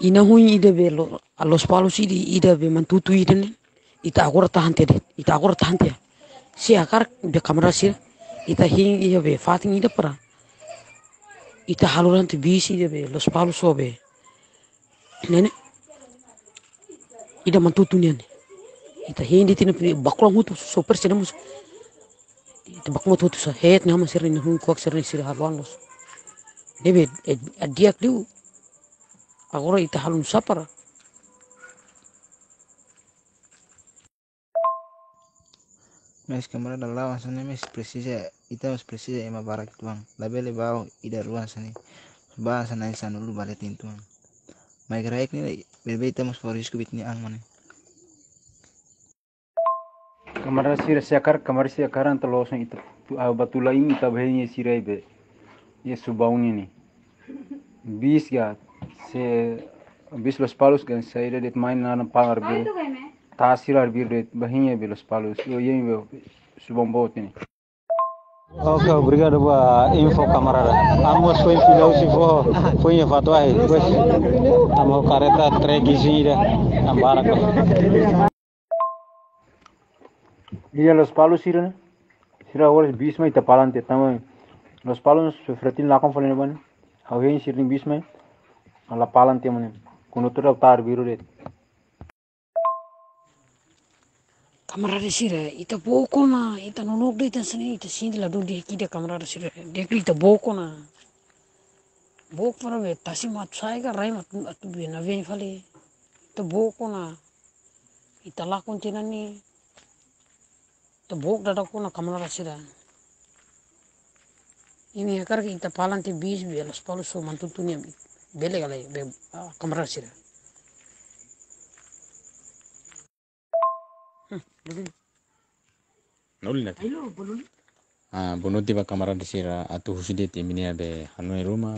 ina hui ida be los palos ida be mantutu ida ne ita agora tahante de ita agora tahante si akar be kamera sir ita hing ida be fating ida para ita haluran te bisi ida be los palos so be nene ida mantutu ne ita hing di tina baklo mutu super sedamus ita baklo mutu sa het ne hama sir ne hun kuak sir ne sir halwan los debe diak liu agora ita halun sapara. Mas camarada lá, sana mas precisa, então mas precisa ema barak tuang. Labele bau ida ruang sana. Ba sana sana dulu balik tuang. Mai gerak ni bebe estamos for risco bitni ang mana. Kamar si akar anta losan ita batula ini ita bahini sirai be. Ye subauni ni. Bis ya se bis los palos kan saída det main na pangar bir. Tasirar bir det bahini be los palos. Yo yemi be subambot ni. Ok, obrigado pela info, camarada. Vamos com filho se for em fato aí, depois estamos careta treguizira, ambaraco. Iya los palos sira ahora bis mai tapalante tama los palos fretin lakon folene ban. Hawen siring bis mai ala palante mane. Kuno tura tar biru det. Kamarada sira ita boko na ita nonok de ita sini ita sini la dudi kida kamarada sira dia ita boko na bok para be tasi mat sai ka rai mat atu be na ven fale ita boko na ita lakon tina ni ita bok dada ko na kamarada sira ini akar ita palante bis be los palos so mantutunya bele galai be kamarada sira. Nolina. Bunuti ba kamera disira atu huside timinia be hanoi rumah.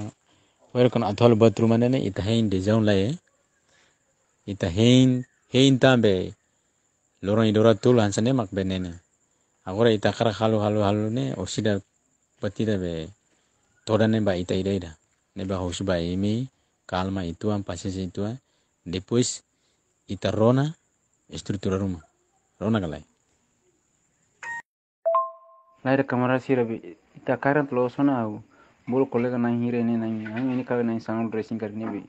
Wer kon athol bathroom ne ita hein de jaun lai ita hein tambe lorong idora tul hansane mak benene. Agora ita kara halu ne osida patida be toda ne ba ita ida ne ba hus ba imi calma itu am paciência itu depois ita rona estrutura rumah rona galai. Lain kamera sira be ita karant losona au bol kolega na hire ne na ini ka na sound dressing karne be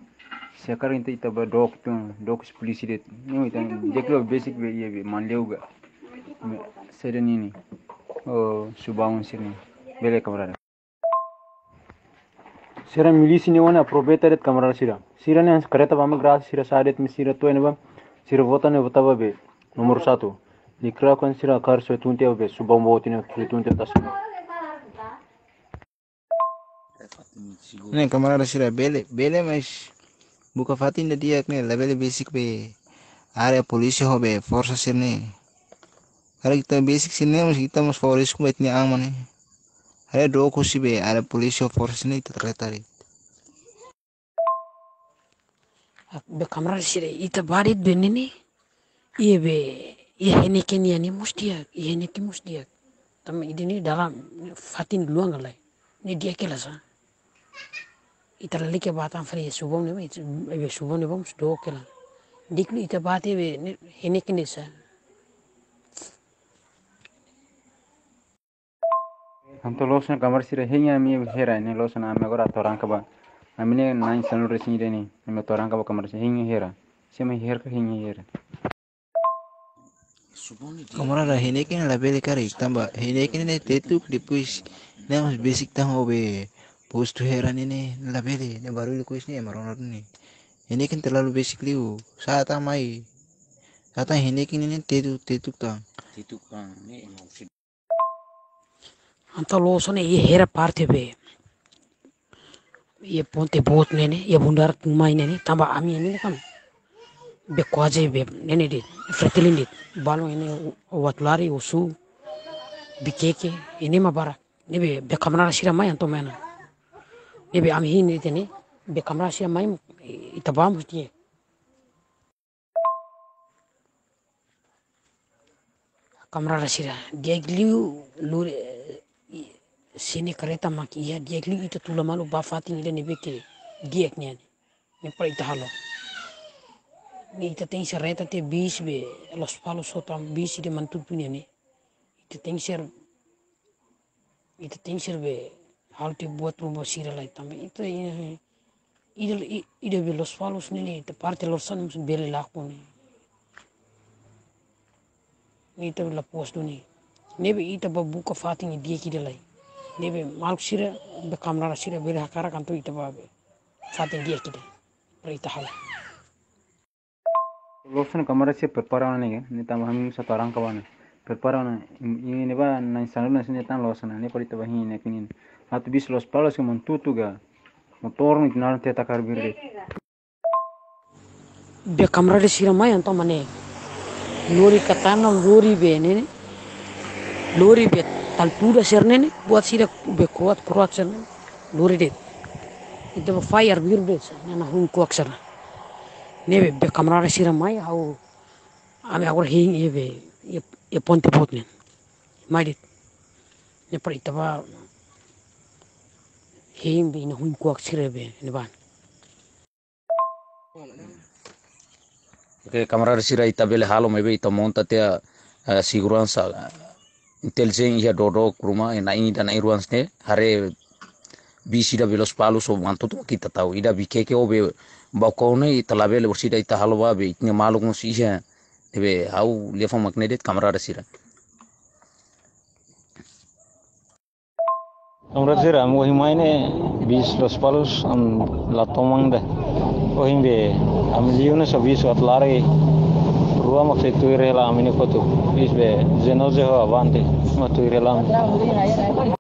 sekar inte ita ba dok polisi det ni ita deklo basic be ye be manleuga sereni ni o subaun sirni bele kamera sira milisi ni wana probeta det kamera sira ne kareta ba gras sira sadet mi sira to ne ba sira vota ne vota ba be nomor 1 Dikira kan sira kar so tunte be subam botine tunte tas. Ne camarada sira bele mas buka fatin dia ne labele basic be area polisi ho be força sirne. Kalau kita basic sini mas kita mas for risco bitni ang mana. Ada dua kursi be area polisi ho força sini terletari. Be kamarada sira ita barit be nini iya be iya heneken ya ni mustia iya heneken mustia tam ini dalam fatin luang galai ni dia kelasa ita lali ke batang fari subong ne be subong ne bom do kela dikli ita bate be heneken desa Anto losna kamera sira henya mi hera ne losna ame agora torang ka ba amine nine sound dressing de ni me torang ka ba kamera henya hera sema her ka henya hera. Camarada Heineken labele kari tamba Heineken ne tetuk depois ne mas basic tamo be posto hera ne labele ne baru kuis ne maronor ne Heineken terlalu basic liu saat amai saat Heineken ne tetuk tang Ne emosi. anta losone iya hera parte be iya ponte bot nene iya bundar tumai nene tamba ami ini kan be kwaje be nene dit fretilin dit balong ini watlari usu bikeke ini mah barak ini be kamera sira mai anto mena ini be ami ini tene be kamera sira mai itabam tie kamera sira dia gliu lure sini kereta maki ya dia gliu itu tula malu bafatin ile ne beke diek ne ne pa ita halo Ni ita tem sereta te bis be los palos sotam bis de mantutunya ni. Ita tem ser be hal te buat rumah sira lai tambe itu ida be los palos ni te parte lorsan mus bele laku ni. Ni ita la pos do ni. Nebe ita ba buka fating dia kida lai. Nebe maluk sira be kamera sira bele hakara kanto ita ba be fating dia kida. Pra ita hal. Lorsan kamera sih preparawan nih kan, ini tambah kami satu orang kawan. Preparawan ini ba na instalasi nasi netan lorsan, ini kalau kita bahin ini kini. Atau bis los palos que montutu ga motor ni naran teta karbir. Be kamera de sira mai anto mane. Lori katana lori be ne. Lori be taltura serne ne buat sira be kuat serne. Lori de. Itu ba fire bir de na hun kuak serne. Nebe be kamera sira mai au ame agora hing ebe e ponte potne mai dit ne pra itaba hing be na hun kuak sira be ne ban. Oke, kamera sira ita bele halo mebe ita monta te segurança intelijen ia dodo kuruma na ini dan iruan ne hare bisi da belos palu so mantu kita tahu ida bikeke obe bakone ita labele bersida ita halo babe itnya maluk musisha ebe hau lefa magnetit kamera sira. Kamera sira am wahi maine bis los palos am la tomang de wahi be am liune so bis wat lare rua mak se tuire la amine kotu bis be zenoze ho avante ma tuire la